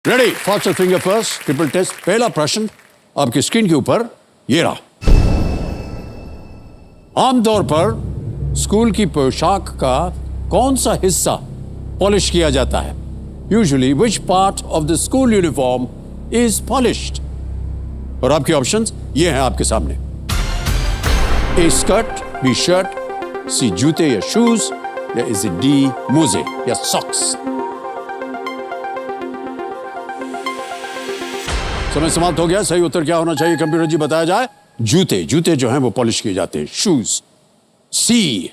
Ready, faster finger first, triple test. पहला प्रश्न आपकी स्क्रीन के ऊपर ये रहा। आमतौर पर स्कूल की पोशाक का कौन सा हिस्सा पॉलिश किया जाता है? Usually which part of the school uniform is polished? और आपके ऑप्शंस ये हैं आपके सामने। ए स्कर्ट, बी शर्ट, सी जूते या शूज, या इज इट डी मोजे या सॉक्स? समय समाप्त हो गया। सही उत्तर क्या होना चाहिए कंप्यूटर जी बताया जाए? जूते। जूते जो हैं वो पॉलिश किए जाते हैं, शूज। सी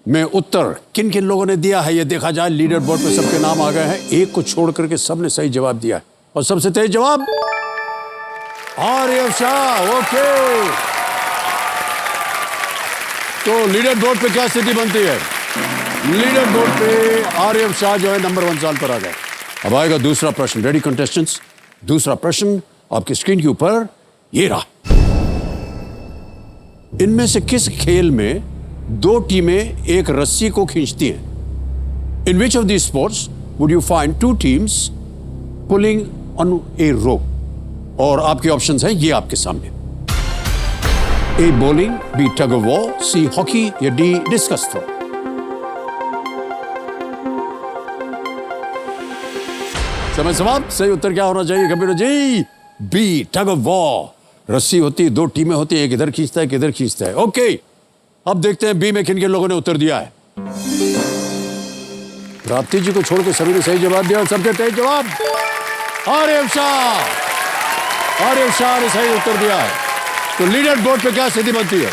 में उत्तर किन किन लोगों ने दिया है ये देखा जाए। लीडर बोर्ड पे सबके नाम आ गए हैं, एक को छोड़ करके सबने सही जवाब दिया है। और सबसे तेज जवाब आर्यव शाह। ओके, तो लीडर बोर्ड पे क्या स्थिति बनती है? लीडर बोर्ड पे आर्यव शाह जो है नंबर 1 साल पर आ गए। अब आएगा दूसरा प्रश्न। Ready contestants? दूसरा प्रश्न आपकी स्क्रीन के ऊपर ये रहा। इनमें से किस खेल में दो टीमें एक रस्सी को खींचती हैं? In which of these sports would you find two teams pulling on a rope? और आपके ऑप्शंस हैं ये आपके सामने। A bowling, B tug of war, C hockey या डी डिस्कस थ्रो? समय समाप्त। सही उत्तर क्या होना चाहिए computer ji? B tug of war. रस्सी होती है, दो टीमें होती है, एक इधर खींचता है, एक इधर खींचता है। ओके, अब देखते हैं बी में किन किन लोगों ने उत्तर दिया है। प्राप्ति जी को छोड़ के सभी ने सही जवाब दिया और सबसे तेज जवाब आर्यव शाह। आर्यव शाह ने सही उत्तर दिया है। तो लीडर बोर्ड पे क्या स्थिति बनती है?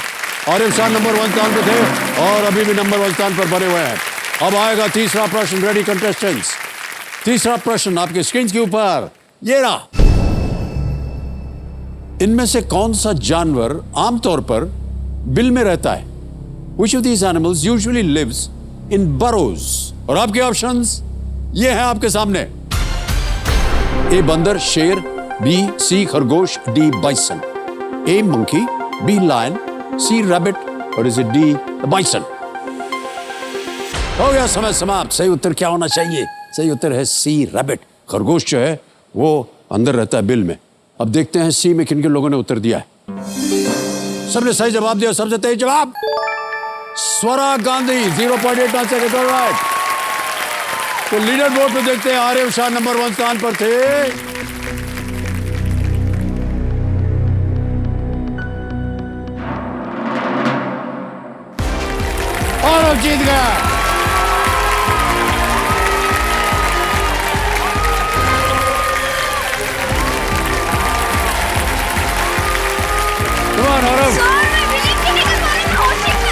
आर्यव शाह नंबर 1 स्थान पे थे और अभी भी नंबर 1 स्थान पर बने हुए हैं। अब आएगा तीसरा प्रश्न। Ready contestants? तीसरा प्रश्न आपके स्क्रीन के ऊपर ये रहा। इनमें से कौन सा जानवर आमतौर पर बिल में रहता है? Which of these animals usually lives in burrows? और आपके ऑप्शंस ये हैं आपके सामने। ए बंदर, शेर, बी सी खरगोश, डी बाइसन। ए मंकी, बी लायन, सी रैबिट और इज इट डी बाइसन? हो गया समय समाप्त। सही उत्तर क्या होना चाहिए? सही उत्तर है सी रैबिट। खरगोश जो है वो अंदर रहता है बिल में। अब देखते हैं सी में किन किन लोगों ने उत्तर दिया है। सबने सही जवाब दिया। सबसे तेज जवाब स्वरा गांधी, 0.89 सेकंड। राइट। तो लीडर बोर्ड पे देखते हैं आर्यव शाह नंबर 1 स्थान पर थे और जीत गया।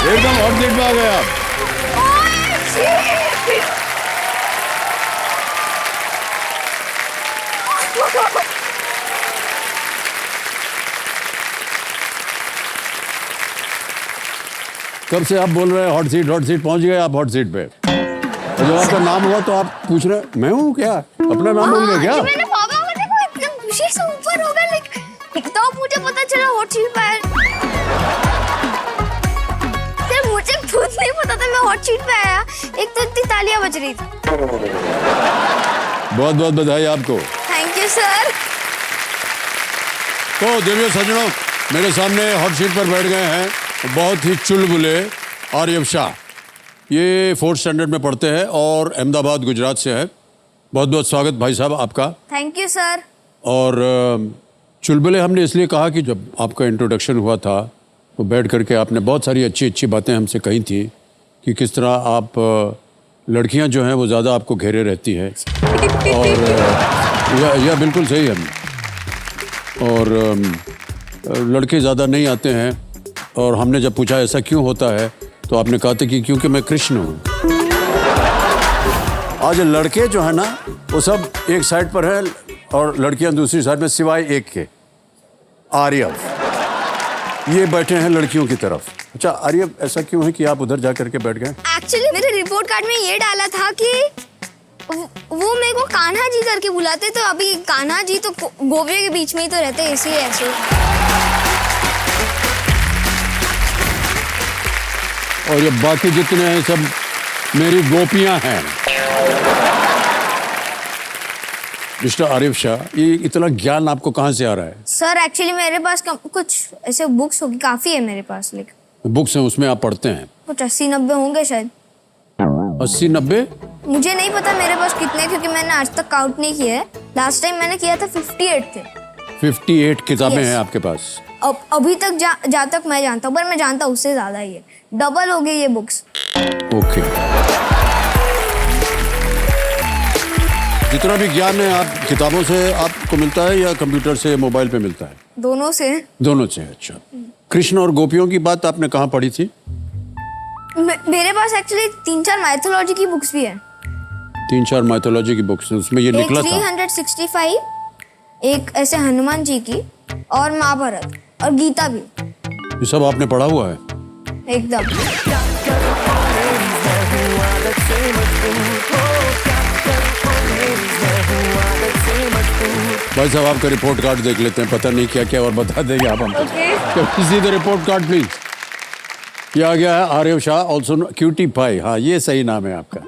एकदम हॉट सीट में आ गए आप। कब से आप बोल रहे हैं हॉट सीट पहुंच गए आप हॉट सीट पे। जब आपका नाम हुआ तो आप पूछ रहे मैं हूँ क्या? अपना नाम बोल गए क्या? मैंने भागा एकदम खुशी से ऊपर हो गया। तो मुझे पता चला हॉट सीट पे है। मुझे खुद नहीं पता था मैं हॉट सीट पे आया। एक तो इतनी तालियां बज रही थी। बहुत बहुत बधाई आपको। Thank you sir. तो देवियों सज्जनों, मेरे सामने हॉट सीट पर बैठ गए हैं बहुत ही चुलबुले आर्यव शाह। ये 4th स्टैंडर्ड में पढ़ते हैं और अहमदाबाद गुजरात से है। बहुत बहुत स्वागत भाई साहब आपका। Thank you sir. और चुलबुले हमने इसलिए कहा कि जब आपका इंट्रोडक्शन हुआ था तो बैठ करके आपने बहुत सारी अच्छी अच्छी बातें हमसे कही थी कि किस तरह आप लड़कियां जो हैं वो ज़्यादा आपको घेरे रहती हैं। और यह बिल्कुल सही है। और लड़के ज़्यादा नहीं आते हैं। और हमने जब पूछा ऐसा क्यों होता है तो आपने कहा था कि क्योंकि मैं कृष्ण हूँ। आज लड़के जो है ना वो सब एक साइड पर है और लड़कियां दूसरी साइड में, सिवाय एक के आर्यव। ये बैठे हैं लड़कियों की तरफ। अच्छा आर्यव, ऐसा क्यों है कि आप उधर जा करके बैठ गए? एक्चुअली मेरे रिपोर्ट कार्ड में ये डाला था कि वो मेरे को कान्हा जी करके बुलाते, तो अभी कान्हा जी तो गोवे के बीच में ही तो रहते, इसलिए ऐसे। और ये बाकी जितने हैं सब मेरी गोपियां हैं। मिस्टर आरिफ शाह, ये इतना ज्ञान आपको कहाँ से आ रहा है? सर एक्चुअली मेरे पास कुछ ऐसे बुक्स होगी, काफी है मेरे पास, लेकिन बुक्स हैं, उसमें आप पढ़ते हैं? कुछ 80-90 होंगे शायद। 80-90? मुझे नहीं पता मेरे पास कितने, क्योंकि मैंने आज तक काउंट नहीं किया है। लास्ट टाइम मैंने किया था 58 थे। 58 किताबें Yes. हैं आपके पास? अब अभी तक जहाँ तक मैं जानता हूँ, पर मैं जानता हूँ उससे ज्यादा ही है, डबल हो गई ये बुक्स। ओके। जितना भी ज्ञान है आप किताबों से आपको मिलता है या कंप्यूटर से, मोबाइल पे मिलता है? दोनों से। दोनों से। अच्छा, कृष्ण और गोपियों की बात आपने कहाँ पढ़ी थी? मेरे पास एक्चुअली 3-4 माइथोलॉजी की बुक्स भी है। 3-4 माइथोलॉजी की बुक्स, उसमें ये निकला था? 365, एक ऐसे हनुमान जी की, और महाभारत और गीता भी। ये सब आपने पढ़ा हुआ है? एकदम। भाई साहब, आपका रिपोर्ट कार्ड देख लेते हैं, पता नहीं क्या क्या और बता देंगे आप हमको। इसी द रिपोर्ट कार्ड प्लीज। ये आ गया है Arif Shah, also cutie pie. हाँ, ये सही नाम है आपका,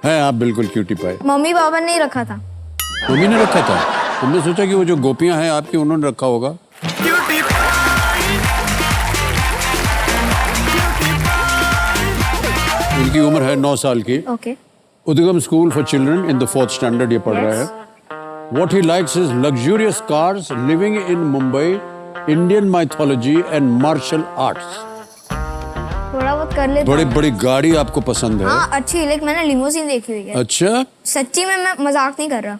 है आप बिल्कुल क्यूटी पाई। मम्मी पापा ने ही रखा था। मम्मी ने रखा था? हमने सोचा कि वो जो गोपियां हैं आपकी, उन्होंने रखा होगा। इनकी उम्र है 9 साल की। ओके। उद्गम school for children in the 4th standard ये पढ़ रहा है। What he likes is luxurious cars, living in Mumbai, Indian mythology and martial arts. थोड़ा बहुत कर लेता बड़ी हूँ। बड़ी गाड़ी आपको पसंद है? हाँ अच्छी, लेकिन मैंने लिमोसिन देखी हुई है। अच्छा, सच्ची में, मैं मजाक नहीं कर रहा।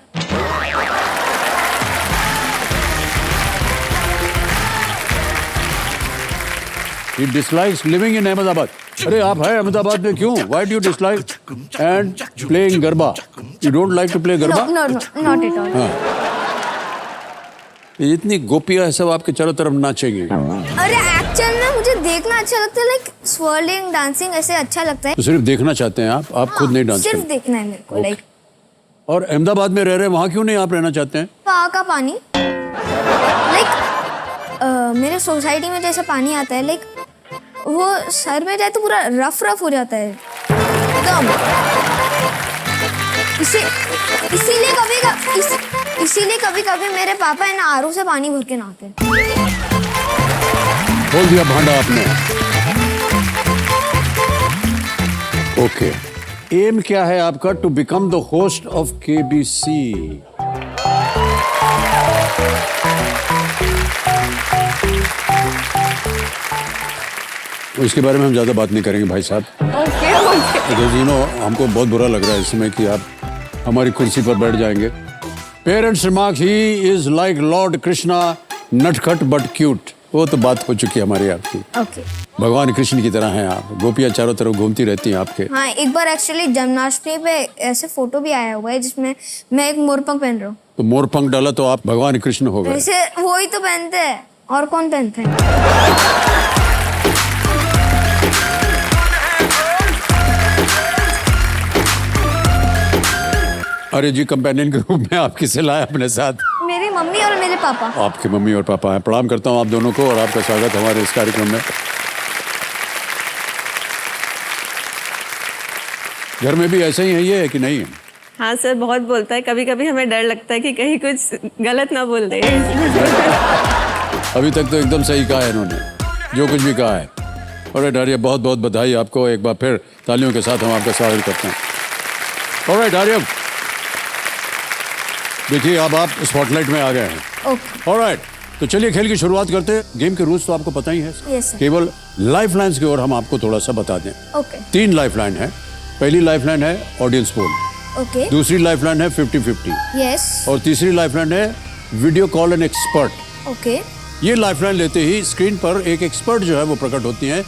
he dislikes living in Ahmedabad. अरे आप हैं अहमदाबाद में, क्यों? Why do you dislike and playing garba? You don't like to play garba? No, not at all. हाँ। ये इतनी गोपियां है, सब आपके चारों तरफ नाचेंगी। अरे एक्चुअल में मुझे देखना अच्छा लगता है, लाइक स्वर्लिंग, डांसिंग ऐसे अच्छा लगता है। तो सिर्फ देखना चाहते हैं आप खुद नहीं डांस सिर्फ करते? देखना है मेरे को, लाइक। और अहमदाबाद में रह रहे हैं, वहाँ क्यों नहीं आप रहना चाहते हैं? वहाँ का पानी, लाइक मेरे सोसाइटी में जैसा पानी आता है, लाइक वो सर में जाए तो पूरा रफ हो जाता है एकदम। इसीलिए कभी कभी मेरे पापा है ना आरओ से पानी भर के नहाते हैं। बोल दिया भांडा आपने। ओके, एम क्या है आपका? To become the host of KBC. इसके बारे में हम ज्यादा बात नहीं करेंगे भाई साहब। ओके। बिकॉज यू नो, हमको बहुत बुरा लग रहा है इस समय कि आप हमारी कुर्सी पर बैठ जाएंगे। Parents remark he is like Lord Krishna, नटखट बट क्यूट। वो तो बात हो चुकी है हमारी आपकी। ओके। भगवान कृष्ण की तरह हैं आप। गोपियां चारों तरफ घूमती रहती हैं आपके। हाँ, एक बार एक्चुअली जन्माष्टमी पे ऐसे फोटो भी आया हुआ है जिसमें मैं एक मोरपंख पहन रहा हूँ। तो मोर पंख डाला तो आप भगवान कृष्ण हो गए। वैसे वो ही तो पहनते हैं, और कौन पहनते हैं? अरे जी, कंपेनियन के रूप में आप किसे लाए अपने साथ? मेरी मम्मी और मेरे पापा। आपके मम्मी और पापा हैं। प्रणाम करता हूँ आप दोनों को और आपका स्वागत हमारे इस कार्यक्रम में। घर में भी ऐसे ही है ये, कि नहीं है? हाँ सर, बहुत बोलता है। कभी कभी हमें डर लगता है कि कहीं कुछ गलत ना बोल दे। अभी तक तो एकदम सही कहा है इन्होंने, जो कुछ भी कहा है। ऑलराइट आर्यव, बहुत बहुत बधाई आपको। एक बार फिर तालियों के साथ हम आपका स्वागत करते हैं। ऑलराइट आर्यव, देखिए अब आप स्पॉटलाइट में आ गए हैं। ओके। ऑलराइट, तो चलिए खेल की शुरुआत करते हैं। गेम के रूल्स तो आपको पता ही है। Yes, sir. केवल लाइफ लाइन्स की ओर हम आपको थोड़ा सा बता दें। ओके। 3 लाइफ लाइन है। पहली लाइफ लाइन है ऑडियंस पोल, ओके। दूसरी लाइफ लाइन है 50-50 यस। और तीसरी लाइफ लाइन है video call an expert. Okay. ये लाइफ लाइन लेते ही स्क्रीन पर एक एक्सपर्ट जो है वो प्रकट होती हैं,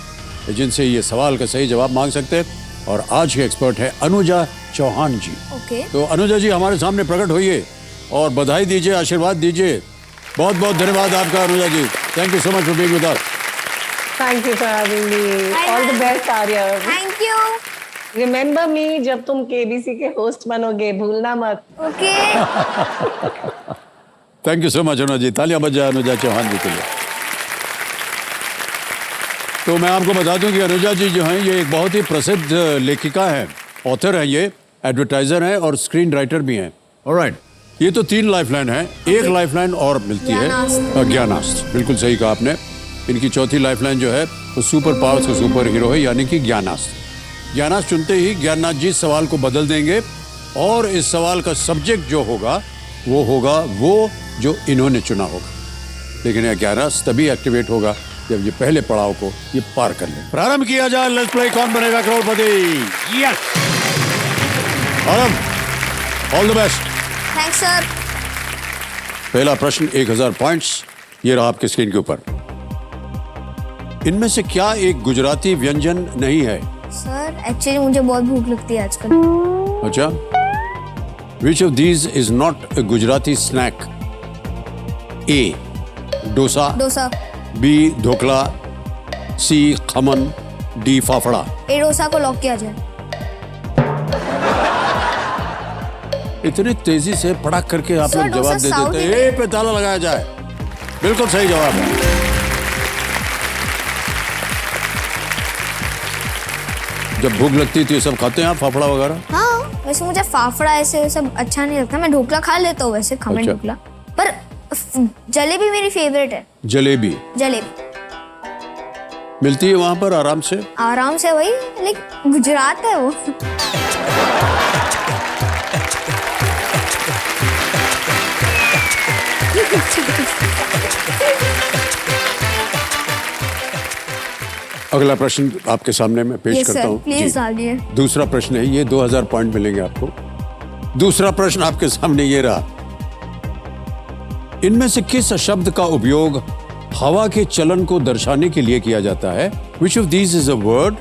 जिनसे ये सवाल का सही जवाब मांग सकते हैं। और आज के एक्सपर्ट है अनुजा चौहान जी। ओके। तो अनुजा जी हमारे सामने प्रकट होइए और बधाई दीजिए, आशीर्वाद दीजिए। बहुत बहुत धन्यवाद आपका Anuja ji. Thank you so much for being with us. Thank you for having me. All the best Aaryav. Thank you. Remember me जब तुम केबीसी के होस्ट बनोगे, भूलना मत। Okay. Thank you so much Anuja ji. तालियां बजाएं अनुजा चौहान जी के लिए। तो मैं आपको बता दूं कि अनुजा जी जो हैं ये एक बहुत ही प्रसिद्ध लेखिका हैं, ऑथर हैं, ये एडवर्टाइजर हैं और स्क्रीन राइटर भी हैं। ऑलराइट, ये तो 3 लाइफलाइन है, एक लाइफलाइन और मिलती है ज्ञानास्त्र। बिल्कुल सही कहा आपने। इनकी चौथी लाइफलाइन जो है वो सुपर पावर्स का सुपर हीरो है, यानी कि ज्ञानास्त्र। ज्ञानास्त्र चुनते ही ज्ञाननाथ जी सवाल को बदल देंगे और इस सवाल का सब्जेक्ट जो होगा वो जो इन्होंने चुना होगा। लेकिन यह ज्ञानास्त्र तभी एक्टिवेट होगा जब ये पहले पड़ाव को ये पार कर ले। प्रारंभ किया जाए, लेट्स प्ले कौन बनेगा करोड़पति। यस आरंभ, all the best. Thanks sir. पहला प्रश्न 1000 पॉइंट्स, ये रहा आपके स्क्रीन के ऊपर। इनमें से क्या एक गुजराती व्यंजन नहीं है? सर एक्चुअली मुझे बहुत भूख लगती है आजकल। अच्छा, which of these is not a Gujarati snack? A dosa, B dhokla, C khaman, D fafda. A dosa को लॉक किया जाए। इतनी तेजी से पड़ाक करके आप लोग जवाब दे देते हैं। ए पे ताला लगाया जाए, बिल्कुल सही जवाब है। जब भूख लगती है तो ये सब खाते हैं आप, फाफड़ा वगैरह? हाँ, वैसे मुझे फाफड़ा ऐसे सब अच्छा नहीं लगता। मैं ढोकला खा लेता हूँ वैसे, खमन अच्छा। ढोकला, पर जलेबी मेरी फेवरेट है। जलेबी मिलती है वहां पर आराम से? आराम से वही, लेकिन गुजरात है वो। अगला प्रश्न आपके सामने मैं पेश करता हूँ। प्लीज डालिए। दूसरा प्रश्न है ये, 2000 पॉइंट मिलेंगे आपको। दूसरा प्रश्न आपके सामने ये रहा। इनमें से किस शब्द का उपयोग हवा के चलन को दर्शाने के लिए किया जाता है? Which of these is a word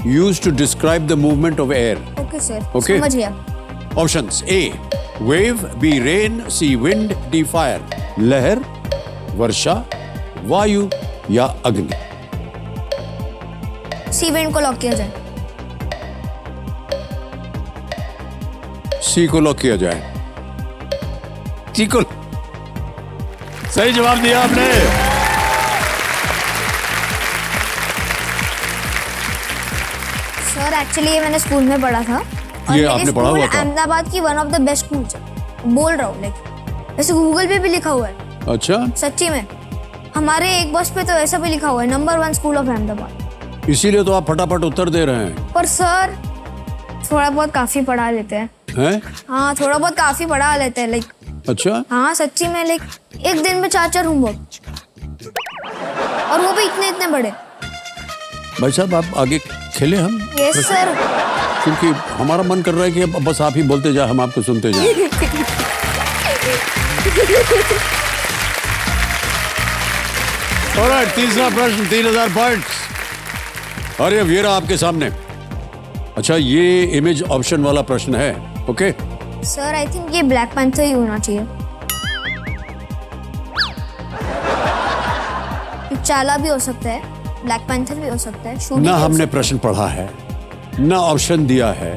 used to describe the movement of air? Okay sir, Okay. समझ गया। Options: A wave, B rain, C wind, D fire। लहर, वर्षा, वायु या अग्नि। सी विंड को लॉक किया जाए। सी को लॉक किया जाए। सी को सही जवाब दिया आपने। सर एक्चुअली ये मैंने स्कूल में पढ़ा था। और ये मेरे आपने पढ़ा स्कूल हुआ था? अहमदाबाद की one of the best school है, बोल रहा हूँ। लाइक वैसे गूगल पे भी लिखा हुआ है। अच्छा, सच्ची में हमारे एक बस पे तो ऐसा भी लिखा हुआ है, नंबर 1 स्कूल ऑफ अहमदाबाद। इसीलिए तो आप फटाफट उत्तर दे रहे हैं। पर सर थोड़ा बहुत काफी पढ़ा लेते हैं। हैं? हाँ, थोड़ा बहुत काफी पढ़ा लेते हैं। लाइक अच्छा, हाँ सच्ची में, लाइक एक दिन में 4 होमवर्क, और वो भी इतने इतने बड़े। भाई साहब आप आगे खेले हम, यस सर। क्योंकि हमारा मन कर रहा है कि अब बस आप ही बोलते जाए, हम आपको सुनते जाए। ऑलराइट, तीसरा प्रश्न 3000 पॉइंट्स। और ये रहा आपके सामने। अच्छा, ये इमेज ऑप्शन वाला प्रश्न है। ओके सर आई थिंक ये ब्लैक पैंथर ही होना चाहिए। चाला भी हो सकता है, ब्लैक पैंथर भी हो सकता है। शूनी ना भी हो हमने सकता प्रश्न पढ़ा है, ना ऑप्शन दिया है,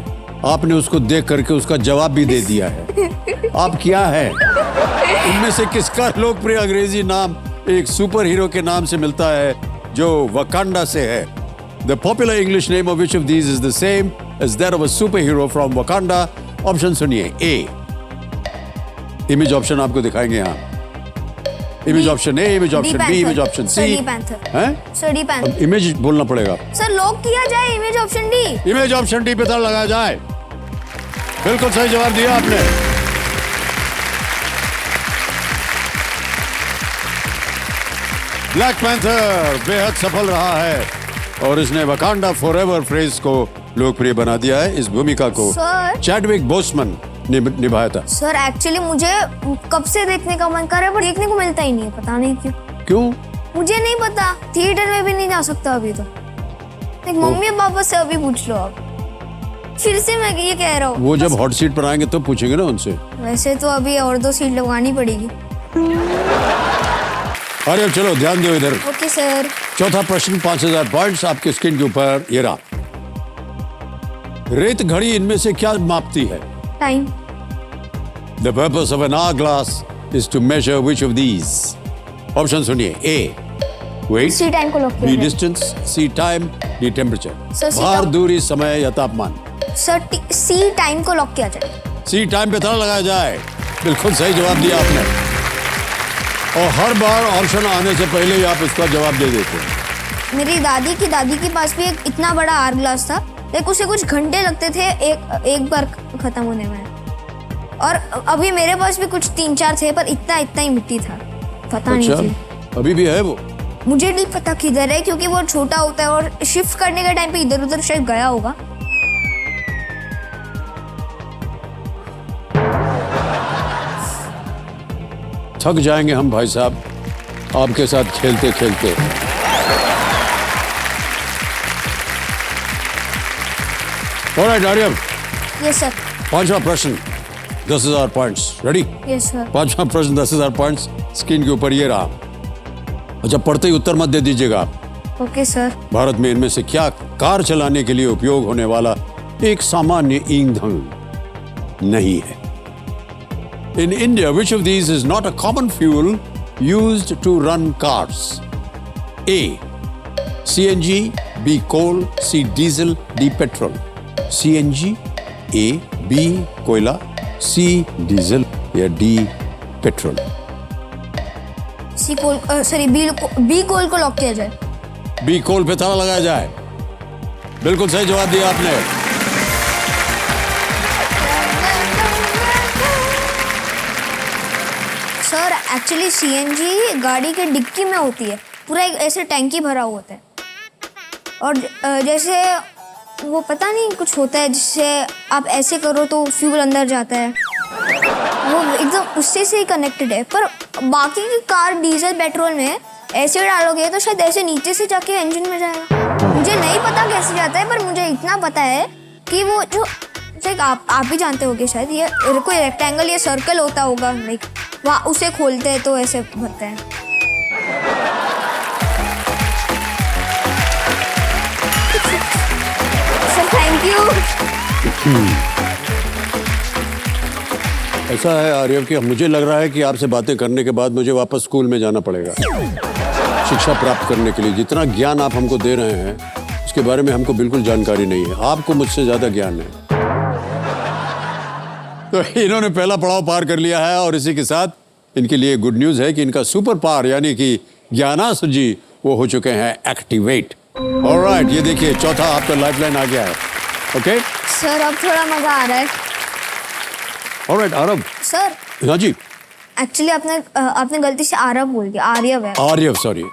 आपने उसको देख करके उसका जवाब भी दे दिया है। आप क्या है? इनमें से किसका लोकप्रिय अंग्रेजी नाम एक सुपर हीरो के नाम से मिलता है जो वकांडा से है? The popular English name of which of these is the same as that of a superhero from Wakanda? Option सुनिए। ए, इमेज ऑप्शन आपको दिखाएंगे यहाँ। Image option A, image option B, image option C. हैं? Sir D panther. Image बोलना पड़ेगा। Sir lock किया जाए image option D. Image option D पे ताला लगाया जाए। बिल्कुल सही जवाब दिया आपने। ब्लैक पैंथर बेहद सफल रहा है और इसने वकांडा फॉरएवर फ्रेज को लोकप्रिय बना दिया है। इस भूमिका को सर चैडविक बोसमन ने निभाया था। सर एक्चुअली मुझे कब से देखने का मन कर रहा है, पर देखने को मिलता ही नहीं है, पता नहीं क्यों। क्यों? मुझे नहीं पता, थिएटर में भी नहीं जा सकता अभी तो। एक मम्मी पापा से अभी पूछ लो आप। फिर से मैं ये कह रहा हूँ, वो जब हॉट सीट पर आएंगे तो पूछेंगे ना उनसे। वैसे तो अभी और 2 सीट लगवानी पड़ेगी। अरे अब चलो ध्यान दो इधर। Okay sir. चौथा प्रश्न 5000 पॉइंट्स आपके स्क्रीन के ऊपर ये रहा। रेत घड़ी इनमें से क्या मापती है? Time. The purpose of an hourglass is to measure which of these? Option सुनिए। ए weight, सी टाइम को लॉक B किया जाए। distance, C time, D temperature। Sir, C भार, time। दूरी, समय या तापमान। सर सी टाइम को लॉक किया जाए। C time पे ताला लगाया जाए। बिल्कुल सही जवाब दिया आपने, और हर बार ऑप्शन आने से पहले ही आप इसका जवाब दे देते हैं। मेरी दादी के पास भी एक इतना बड़ा आर ग्लास था, लेकिन उसे कुछ घंटे लगते थे एक बार खत्म होने में। और अभी मेरे पास भी कुछ 3-4 थे, पर इतना ही मिट्टी था, पता नहीं अच्छा, थी। अभी भी है वो? मुझे नहीं पता किधर है, क्योंकि वो छोटा होता है और शिफ्ट करने के टाइम पे इधर उधर शायद गया होगा। थक जाएंगे हम भाई साहब आपके साथ खेलते खेलते। Alright Aaryav, yes sir. पांचवा प्रश्न 10,000 पॉइंट्स। रेडी? Yes sir. पांचवा प्रश्न 10,000 पॉइंट्स स्क्रीन के ऊपर ये रहा। अच्छा, पढ़ते ही उत्तर मत दे दीजिएगा आप। Okay sir. भारत में इनमें से क्या कार चलाने के लिए उपयोग होने वाला एक सामान्य ईंधन नहीं है? In India, which of these is not a common fuel used to run cars? A. CNG, B. Coal, C. Diesel, D. Petrol. CNG, A, B. कोयला, C. Diesel या D. Petrol. बी कोल को लॉक किया जाए। B. कोल पे ताला लगाया जाए। बिल्कुल सही जवाब दिया आपने। सर एक्चुअली सीएनजी गाड़ी के डिक्की में होती है, पूरा एक ऐसे टैंकी भरा हुआ होता है, और जैसे वो पता नहीं कुछ होता है जिससे आप ऐसे करो तो फ्यूल अंदर जाता है, वो एकदम उससे से ही कनेक्टेड है। पर बाकी की कार डीजल पेट्रोल में ऐसे डालोगे तो शायद ऐसे नीचे से जाके इंजन में जाएगा। मुझे नहीं पता कैसे जाता है, पर मुझे इतना पता है कि वो जो आप भी जानते होगे शायद, ये कोई रेक्टेंगल या सर्कल होता होगा, लाइक वहाँ उसे खोलते हैं तो ऐसे भरता है। Sir thank you. ऐसा है आर्यव कि मुझे लग रहा है कि आपसे बातें करने के बाद मुझे वापस स्कूल में जाना पड़ेगा शिक्षा प्राप्त करने के लिए। जितना ज्ञान आप हमको दे रहे हैं उसके बारे में हमको बिल्कुल जानकारी नहीं है। आपको मुझसे ज्यादा ज्ञान है। तो इन्होंने पहला पड़ाव पार कर लिया है, और इसी के साथ इनके लिए गुड न्यूज है कि इनका सुपर पावर यानी कि ज्ञानास्त्र जी वो हो चुके हैं एक्टिवेट। ऑलराइट, ये देखिए चौथा आपका लाइफलाइन आ गया है। ओके सर अब थोड़ा मजा आ रहा है। ऑलराइट आरव। सर हाँ जी। एक्चुअली आपने गलती से आरव बोल दिया, आर्यव है। आर्यव, सॉरी।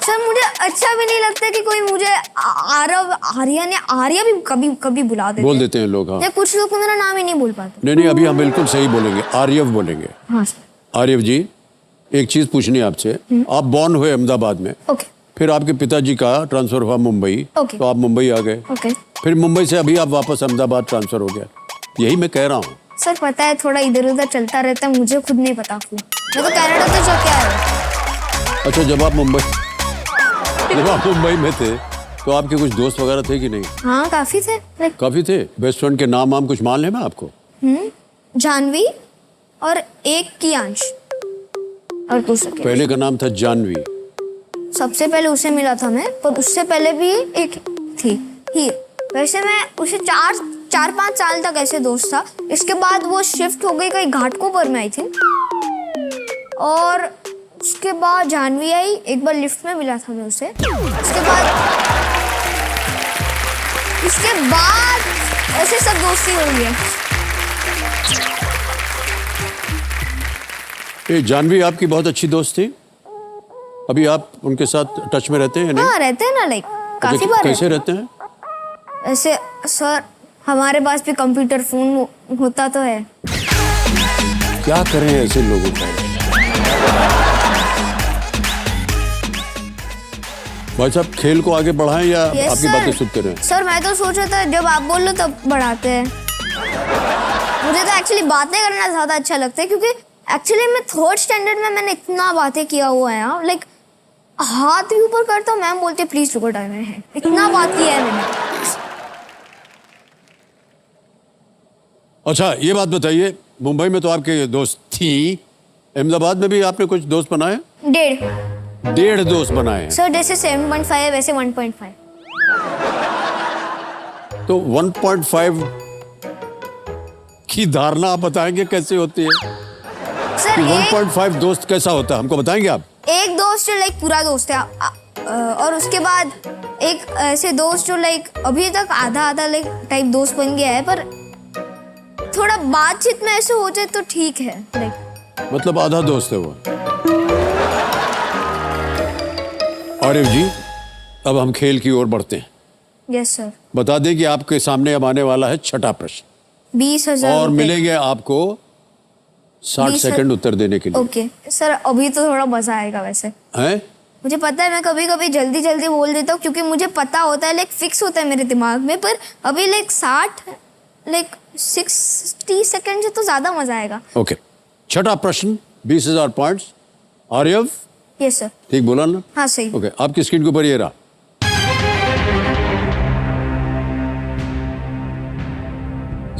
सर मुझे अच्छा भी नहीं लगता कि कोई मुझे आर्या भी कभी कभी बुला देते बोल देते हैं लोग। हाँ, कुछ लोग मेरा नाम ही नहीं बोल पाते। नहीं अभी हम बिल्कुल सही बोलेंगे, आर्यव बोलेंगे। हाँ सर। आर्यव जी, एक चीज पूछनी है आपसे। आप बॉर्न हुए अहमदाबाद में, ओके। फिर आपके पिताजी का ट्रांसफर हुआ मुंबई, ओके। तो आप मुंबई आ गए, ओके। फिर मुंबई से अभी आप वापस अहमदाबाद ट्रांसफर हो गया। यही मैं कह रहा हूँ। सर पता है थोड़ा इधर उधर चलता रहता है, मुझे खुद नहीं पता क्यों। मैं तो कनाडा से जाके आया। अच्छा, जब आप मुंबई में थे तो आपके कुछ दोस्त वगैरह थे कि नहीं? हाँ काफी थे। काफी थे। बेस्ट फ्रेंड के नाम कुछ मान ले मैं आपको? जानवी और एक कियांश और दूसरा पहले का नाम था जानवी। सबसे पहले उसे मिला था मैं, पर उससे पहले भी एक थी ही। वैसे मैं उसे 4-5 साल तक ऐसे दोस्त था। इसके बाद वो शिफ्ट हो गई कहीं घाटकोपर में आई थी, और उसके बाद जानवी आई। एक बार लिफ्ट में मिला था मैं उसे। उसके बाद ऐसे सब दोस्ती हो गई है। ये जानवी आपकी बहुत अच्छी दोस्त थी। अभी आप उनके साथ टच में रहते हैं नहीं? हाँ रहते हैं ना, लाइक काफी बार। कैसे रहते हैं? ऐसे सर हमारे पास भी कंप्यूटर फोन होता तो है। क्या करें ऐसे लोगों का? भाई साहब, खेल को आगे बढ़ाएं या आपकी बातें सुनते रहें? सर मैं तो सोच रहा था जब आप बोल लो तब बढ़ाते हैं। मुझे तो एक्चुअली बातें करना ज्यादा अच्छा लगता है, क्योंकि एक्चुअली मैं 3rd स्टैंडर्ड में मैंने इतना बातें किया हुआ है। लाइक हाथ भी ऊपर करता हूँ, मैम बोलते प्लीज रुको टाइम है, इतना बात किया है मैंने। अच्छा ये बात बताइए, मुंबई में तो आपके दोस्त थी, अहमदाबाद में भी आपने कुछ दोस्त बनाए? 1.5 दोस्त बनाए हैं। सर जैसे 7.5 वैसे 1.5। तो 1.5 की धारणा आप बताएंगे कैसे होती है? सर 1.5 दोस्त कैसा होता है हमको बताएंगे आप? एक दोस्त जो लाइक पूरा दोस्त है और उसके बाद एक ऐसे दोस्त जो लाइक अभी तक आधा आधा लाइक टाइप दोस्त बन गया है, पर थोड़ा बातचीत में ऐसे हो जाए तो ठीक है लाइक। मतलब आधा दोस्त है वो। आरिफ जी, अब हम खेल की ओर बढ़ते हैं। Yes sir. बता दें कि आपके सामने अब आने वाला है छठा प्रश्न 20,000 और रुपए। मिलेंगे आपको 60 20 सेकंड उत्तर देने के लिए। ओके सर, अभी तो थोड़ा मजा आएगा वैसे। हैं? मुझे पता है मैं कभी कभी जल्दी जल्दी बोल देता हूँ क्योंकि मुझे पता होता है लाइक फिक्स होता है मेरे दिमाग में, पर अभी लाइक 60 सेकंड से तो ज्यादा मजा आएगा। ओके, छठा प्रश्न 20,000 पॉइंट्स। Aryav yes sir. ठीक बोला ना? हाँ सही। ओके, आपकी स्क्रीन के ऊपर ये रहा।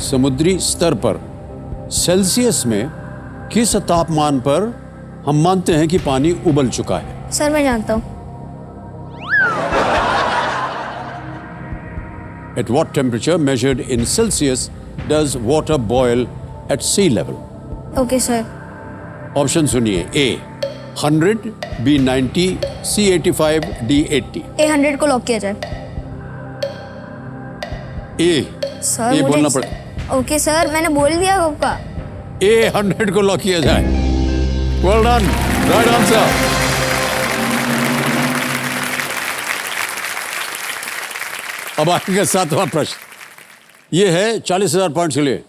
समुद्री स्तर पर सेल्सियस में किस तापमान पर हम मानते हैं कि पानी उबल चुका है? सर मैं जानता हूँ। At what temperature measured in Celsius does water boil at sea level? Okay sir. Option सुनिए। A 100, B 90, C 85, D 80। ए 100 को लॉक किया जाए। A सर ये मुझे बोलना पड़े। ओके सर, मैंने बोल दिया आपका। A 100 को लॉक किया जाए। Well done, right answer. अब आएगा सातवां प्रश्न। ये है 40,000 पॉइंट्स के लिए।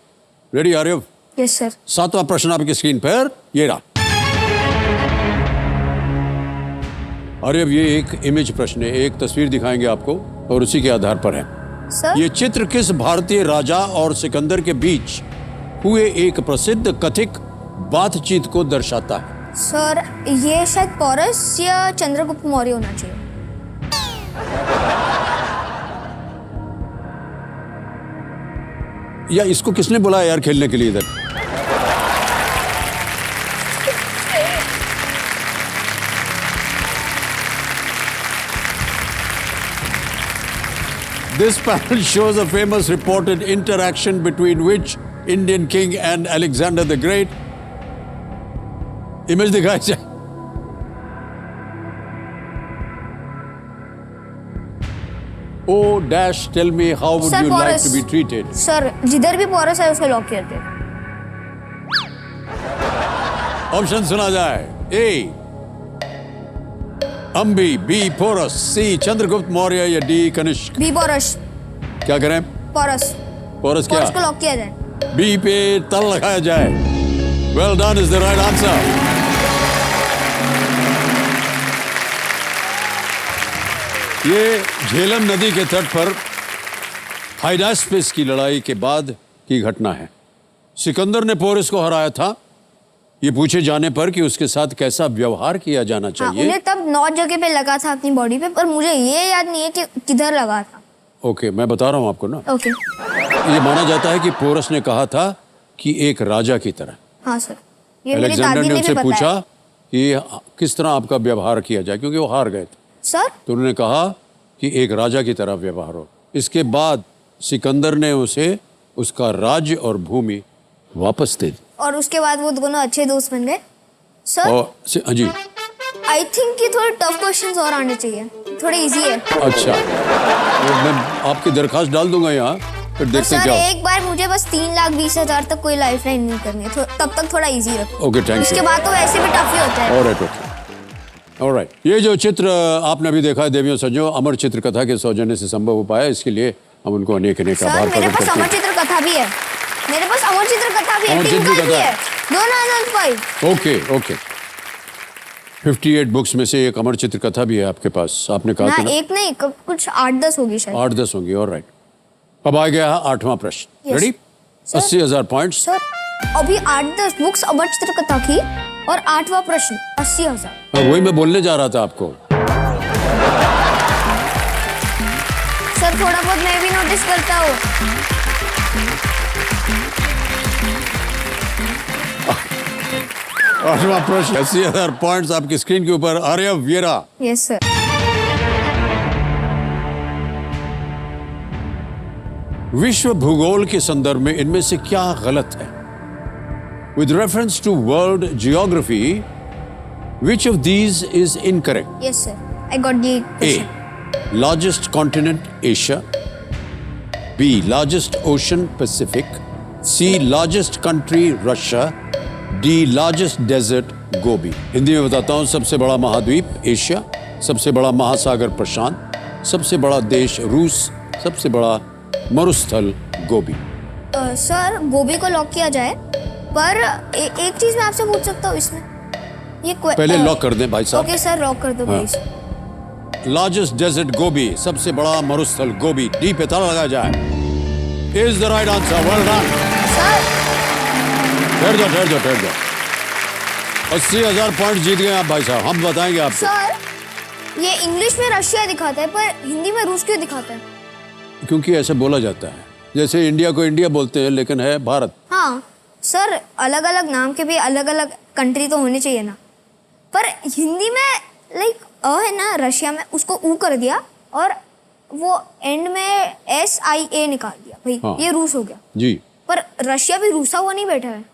रेडी आर्यव? Yes sir. सातवां प्रश्न आपकी स्क्रीन पर ये रहा। आर्यव, ये एक इमेज प्रश्न है, एक तस्वीर दिखाएंगे आपको और उसी के आधार पर है। सर ये चित्र किस भारतीय राजा और सिकंदर के बीच हुए एक प्रसिद्ध कथित बातचीत को दर्शाता है? सर ये शायद पोरस या चंद्रगुप्त मौर्य होना चाहिए। या इसको किसने बुलाया यार खेलने के लिए इधर? This panel shows a famous reported interaction between which Indian king and Alexander the Great? Image दिखाई जाए। Oh dash, tell me how would Sir, you like Porus. to be treated? Sir जिधर भी पोरस है उसको lock कर दे। Option सुना जाए। A Ambhi, B Porus, C Chandragupta Maurya या D कनिष्क? बी पोरस। क्या करें? पोरस। पोरस क्या? पोरस को लॉक किया जाए। B पे तल लगाया जाए। Well done is the right answer. ये झेलम नदी के तट पर हाइडास्पेस की लड़ाई के बाद की घटना है। सिकंदर ने पोरस को हराया था, ये पूछे जाने पर कि उसके साथ कैसा व्यवहार किया जाना हाँ, चाहिए। उन्हें तब 9 जगह पे लगा था अपनी बॉडी पे, पर मुझे ये याद नहीं है कि किधर लगा था। ओके, मैं बता रहा हूं आपको ना। ओके। ये माना जाता है कि पोरस ने कहा था कि एक राजा की तरह। हाँ सर, ये मेरी अलेक्जेंडर दादी ने ने उनसे भी पूछा बताया। कि किस तरह आपका व्यवहार किया जाए, क्योंकि वो हार गए थे। सर तो उन्होंने कहा कि एक राजा की तरह व्यवहार हो। इसके बाद सिकंदर ने उसे उसका राज्य और भूमि वापस दे दी। और उसके बाद वो दोनों अच्छे दोस्त बन गए। सर और हाँ जी, आई थिंक कि थोड़े टफ क्वेश्चंस और आने चाहिए, थोड़े इजी है। अच्छा, तो मैं आपकी दरखास्त डाल दूंगा यहाँ, फिर तो देखते सर क्या। एक बार मुझे बस 3,20,000 तक कोई लाइफ लाइन नहीं करनी है, तब तक थोड़ा इजी रखो। ओके, थैंक उसके यू। बाद तो वैसे भी टफ ही होता है। Alright, okay, alright. ये जो चित्र आपने अभी देखा है देवियों सज्जनों, अमर चित्र कथा के सौजन्य से संभव हो पाया, इसके लिए हम उनको अनेक अनेक सर आभार मेरे प्रकट पास करते अमर हैं। चित्र कथा भी है, मेरे पास अमर चित्र कथा भी है, अमर चित्र टिंकल भी कथा है, दोनों आनंद पाई। ओके ओके, 58 बुक्स में से एक अमर चित्र कथा भी है आपके पास, आपने कहा ना था ना? एक नहीं, कुछ 8-10 होगी शायद। 8-10 होंगी। ऑलराइट, अब आ गया 8वां प्रश्न। Yes. Ready? Sir. 80,000 points. Sir अभी 8-10 बुक्स अमर चित्र कथा की और 8वां प्रश्न 80,000। वही मैं बोलने जा रहा था आपको। सर थोड़ा बहुत मैं भी नोटिस करता हूँ। आठवां प्रश्न 80,000 पॉइंट्स आपकी स्क्रीन के ऊपर। आर्यव वीरा, यस सर। विश्व भूगोल के संदर्भ में इनमें से क्या गलत है? With reference to world geography, which of these is incorrect? Yes, sir. I got the question. A. Largest continent Asia. B. Largest ocean Pacific. C. Largest country Russia. D. Largest desert Gobi. Hindi में बताता हूँ, सबसे बड़ा महाद्वीप Asia, सबसे बड़ा महासागर प्रशांत, सबसे बड़ा देश रूस, सबसे बड़ा मरुस्थल गोबी। सर गोभी को लॉक किया जाए, पर एक चीज मैं आपसे पूछ सकता हूँ इसमें, ये पहले लॉक कर दें भाई साहब। ओके सर, लॉक कर दो प्लीज। लार्जेस्ट डेजर्ट गोबी, सबसे बड़ा मरुस्थल गोबी। डी पे ताला लगाया जाए। Is the right answer. Well done sir. ठहर जाओ 80,000 पॉइंट जीत गए आप भाई साहब। हम बताएंगे आपको। सर ये इंग्लिश में रशिया दिखाता है, पर हिंदी में रूस क्यों दिखाता है? क्योंकि ऐसे बोला जाता है, जैसे इंडिया को इंडिया बोलते हैं लेकिन है भारत। हाँ सर, अलग अलग नाम के भी अलग अलग कंट्री तो होनी चाहिए ना, पर हिंदी में लाइक है ना, रशिया में उसको ऊ कर दिया और वो एंड में SIA निकाल दिया भाई। हाँ। ये रूस हो गया जी। पर रशिया भी रूसा हुआ नहीं बैठा है।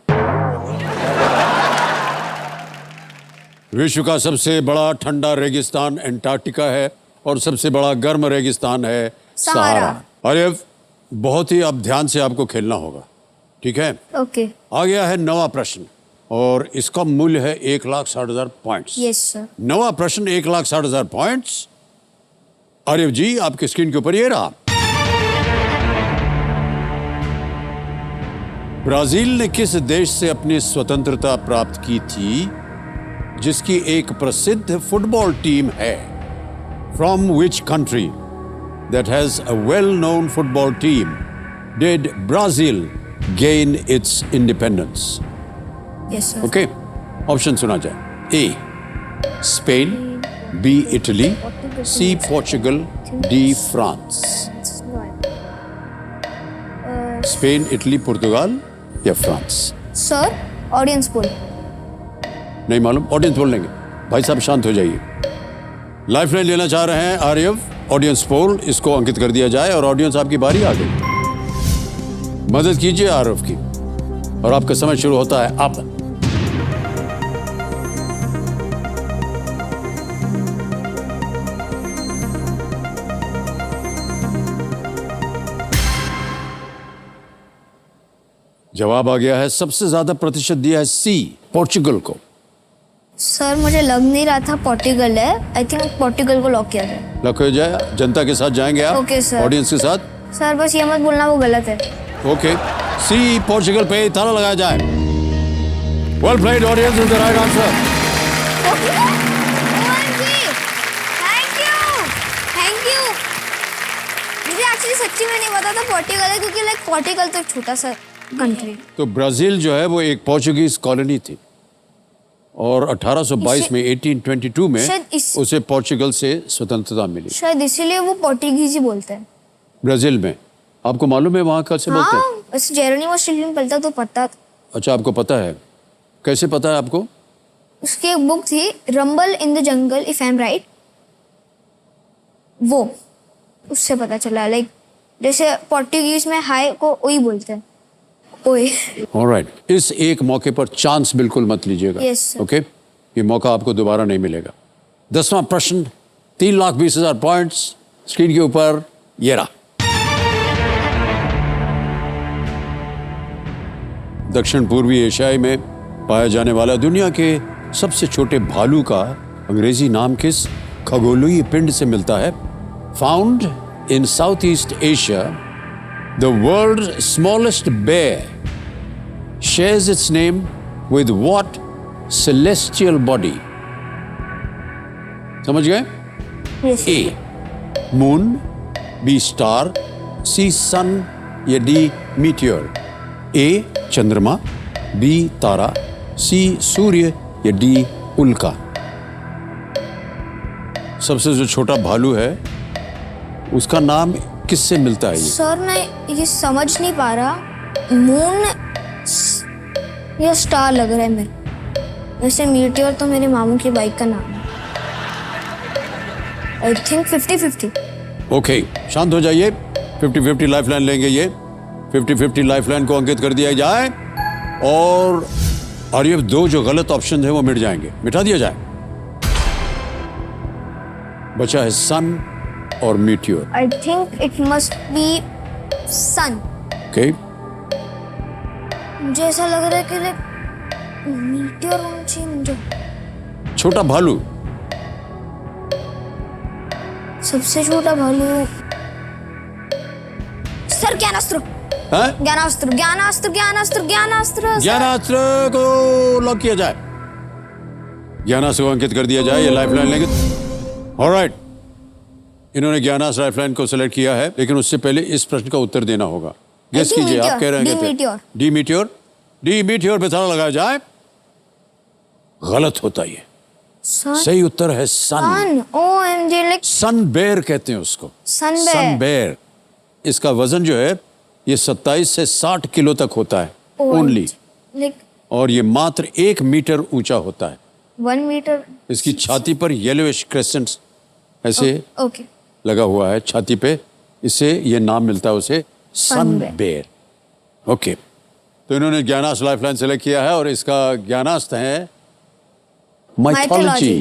विश्व का सबसे बड़ा ठंडा रेगिस्तान एंटार्क्टिका है और सबसे बड़ा गर्म रेगिस्तान है सहारा। अरे बहुत ही अब ध्यान से आपको खेलना होगा, ठीक है? ओके। आ गया है नवा प्रश्न और इसका मूल्य है 1,60,000 पॉइंट्स। Yes sir. नवा प्रश्न 1,60,000 पॉइंट्स। आर्यव जी आपके स्क्रीन के ऊपर ये रहा। ब्राजील ने किस देश से अपनी स्वतंत्रता प्राप्त की थी, जिसकी एक प्रसिद्ध फुटबॉल टीम है? From which country that has a well-known football team did Brazil gain its independence? Yes sir. Okay, option सुना जाए। A. Spain, B. Italy, C. Portugal, D. France. Spain, Italy, पुर्तगाल या फ्रांस? Sir audience poll. नहीं मालूम, audience बोल लेंगे। भाई साहब शांत हो जाइए। लाइफलाइन लेना चाह रहे हैं आर्यव। ऑडियंस पोल, इसको अंकित कर दिया जाए और ऑडियंस आपकी बारी आ गई। मदद कीजिए आर्यव की और आपका समय शुरू होता है अब। जवाब आ गया है, सबसे ज्यादा प्रतिशत दिया है C, पोर्चुगल को। सर मुझे लग नहीं रहा था पोर्टुगल है। आई थिंक पोर्टुगल को लॉक किया जाए। लॉक हो जाए। जनता के साथ जाएंगे आप? Okay sir. ऑडियंस के साथ? सर बस ये मत बोलना वो गलत है। ओके, C, पोर्चुगल पे ताला लगाया जाए। Well played, audience is the right answer. Thank you. मुझे एक्चुअली सच्ची में नहीं पता था पोर्टुगल है, क्योंकि लाइक पोर्टुगल तो एक छोटा सा कंट्री। तो ब्राजील जो है वो एक पोर्चुगीज कॉलोनी थी और 1822 में 1822 में उसे पोर्चुगल से स्वतंत्रता मिली। शायद इसीलिए वो पोर्टुगीज ही बोलते हैं ब्राजील में। आपको मालूम है वहाँ कैसे बोलते हैं? हाँ, बस जेरोनिमो स्टिलियन पढ़ता तो पता। अच्छा, आपको पता है? कैसे पता है आपको? उसकी एक बुक थी, rumble in the jungle if I am right, वो उससे पता चला। लाइक जैसे पोर्टुगीज में हाय को ओई बोलते हैं, ओए। ऑलराइट, इस एक मौके पर चांस बिल्कुल मत लीजिएगा। Yes, sir. ओके, ये मौका आपको दोबारा नहीं मिलेगा। 10वां प्रश्न, 3,20,000 पॉइंट्स स्क्रीन के ऊपर ये रहा। दक्षिण पूर्वी एशिया में पाया जाने वाला दुनिया के सबसे छोटे भालू का अंग्रेजी नाम किस खगोलीय पिंड से मिलता है? Found in south east Asia, the world's smallest bear shares its name with what celestial body? समझ गए? Yes. A. Moon, B. Star, C. Sun या D. Meteor? A. चंद्रमा, B. तारा, C. सूर्य या D. उल्का? सबसे जो छोटा भालू है उसका नाम किससे मिलता है? सर मैं ये समझ नहीं पा रहा, मून या स्टार लग रहा है मेरे। वैसे मीटियोर तो मेरे मामू की बाइक का नाम है। I think 50-50। ओके, शांत हो जाइए। 50-50 लाइफलाइन लेंगे ये। 50-50 लाइफलाइन को अंकित कर दिया जाए और ये दो जो गलत ऑप्शन है वो मिट जाएंगे, मिटा दिया जाए। बचा है सन और meteor. I think it must be sun. Okay, मुझे ऐसा लग रहा है कि लाइक मीटियोर होना चाहिए मुझे। छोटा भालू, सबसे छोटा भालू। सर ज्ञानास्त्र। हैं? ज्ञानास्त्र ज्ञानास्त्र ज्ञानास्त्र ज्ञानास्त्र। ज्ञानास्त्र को लॉक किया जाए। ज्ञानास्त्र को अंकित कर दिया जाए। ये लाइफलाइन लेंगे। ऑलराइट, इन्होंने ज्ञानास्त्र लाइफलाइन को सिलेक्ट किया है, लेकिन उससे पहले इस प्रश्न का उत्तर देना होगा। गेस कीजिए, आप कह रहे हैं डी मीटियोर। डी मीटियोर पे ताला लगाया जाए। गलत होता ये। सही उत्तर है सन। OMG, लाइक सन बेर कहते हैं उसको। सन बेर। इसका वजन जो है ये 27 से 60 किलो तक होता है ओनली, लाइक और ये मात्र 1 मीटर ऊंचा होता है। 1 मीटर। इसकी छाती पर येलोइश क्रेसेंट ऐसे ओके लगा हुआ है छाती पे, इससे ये नाम मिलता है उसे, सन बेर। ओके, तो इन्होंने ज्ञानास्त्र लाइफलाइन सेलेक्ट किया है और इसका ज्ञानास्त्र है माइथोलॉजी।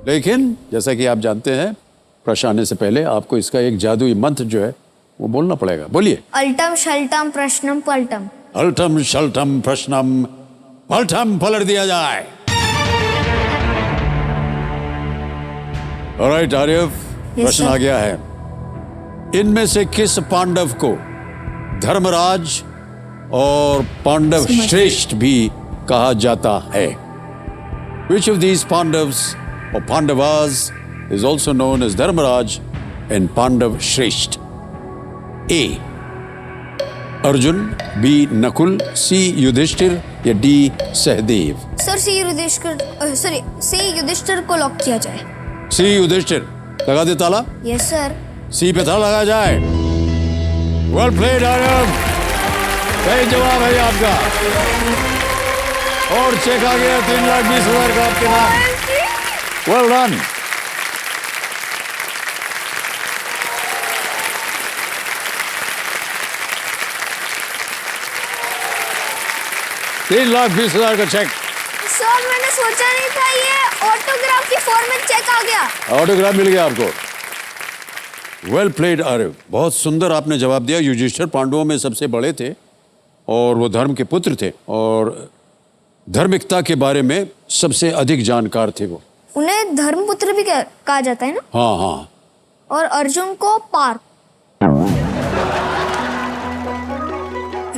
लेकिन जैसा कि आप जानते हैं, प्रश्न आने से पहले आपको इसका एक जादुई मंत्र जो है वो बोलना पड़ेगा। बोलिए। अल्टम शल्टम प्रश्नम पल्टम। अल्टम शल्टम प्रश्नम पल्टम, पलट दिया जाए। ऑलराइट आर्यव, प्रश्न आ गया है। इनमें से किस पांडव को धर्मराज और पांडव श्रेष्ठ भी कहा जाता है? Which of these Pandavas or Pandavas is also known as Dharmaraj and Pandav Shresht? A. Arjun, B. Nakul, C. Yudhishthir या D. सहदेव? सर सी युधिष्ठिर को लॉक किया जाए। C. युधिष्ठिर। लगा दे ताला। Yes sir. C पे ताला लगाया जाए। वेल प्लेड आर्यव, सही जवाब है ये आपका। और चेक आ गया 3,20,000 का आपके नाम। Well done. $3,20,000 का चेक। सर मैंने सोचा नहीं था ये ऑटोग्राफ की फॉर्म में चेक आ गया। ऑटोग्राफ मिल गया आपको। वेल प्लेड आर्यव, बहुत सुंदर आपने जवाब दिया। युधिष्ठिर पांडवों में सबसे बड़े थे और वो धर्म के पुत्र थे और धार्मिकता के बारे में सबसे अधिक जानकार थे वो। उन्हें धर्मपुत्र भी कहा जाता है ना? हाँ हाँ। और अर्जुन को पार्थ।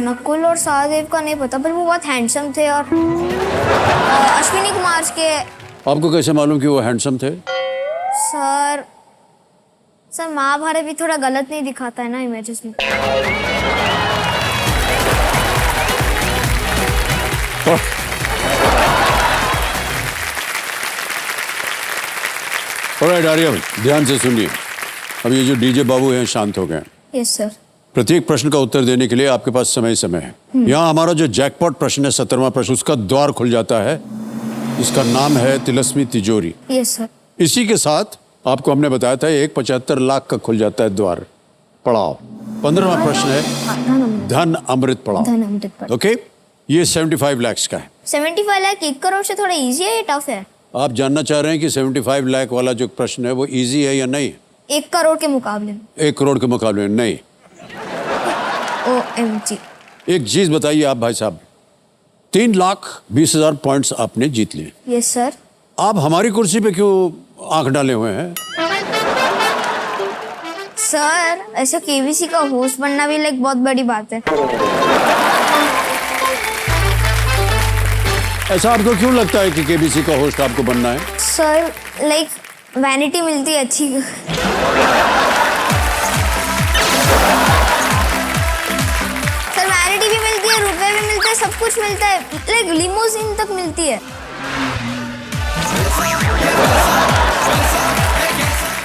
नकुल और सहदेव का नहीं पता, पर वो बहुत हैंडसम थे। और अश्विनी कुमार के। आपको कैसे मालूम कि वो हैंडसम थे? सर महाभारत भी थोड़ा गलत नहीं दिखाता है ना इमेजेस में। ऑलराइट आर्यव, ध्यान से सुनिए। अब ये जो डीजे बाबू हैं शांत हो गए। Yes sir. प्रत्येक प्रश्न का उत्तर देने के लिए आपके पास समय है। यहाँ हमारा जो जैकपॉट प्रश्न है, 17वां प्रश्न, उसका द्वार खुल जाता है। इसका नाम है तिलस्मी तिजोरी। Yes sir. इसी के साथ आपको हमने बताया था 75 लाख का खुल जाता है द्वार। पड़ाव 15वां प्रश्न है धन अमृत पड़ाव। ओके, ये 75 लाख का है। 75 लाख 1 करोड़ से थोड़ा इजी है या टफ है? आप जानना चाह रहे हैं कि 75 लाख वाला जो प्रश्न है वो इजी है या नहीं? 1 करोड़ के मुकाबले में। 1 करोड़ के मुकाबले में नहीं। OMG। एक चीज बताइए आप भाई साहब, 3,20,000 पॉइंट्स आपने जीत लिए। Yes sir. आप हमारी कुर्सी पे क्यों आंख डाले हुए हैं? सर ऐसे केबीसी का होस्ट बनना भी लाइक बहुत बड़ी बात है। ऐसा आपको क्यों लगता है कि केबीसी का होस्ट आपको बनना है? सर लाइक वैनिटी मिलती है अच्छी। सर वैनिटी भी मिलती है, रुपए भी मिलते हैं, सब कुछ मिलता है, लाइक लिमोजिन तक मिलती है।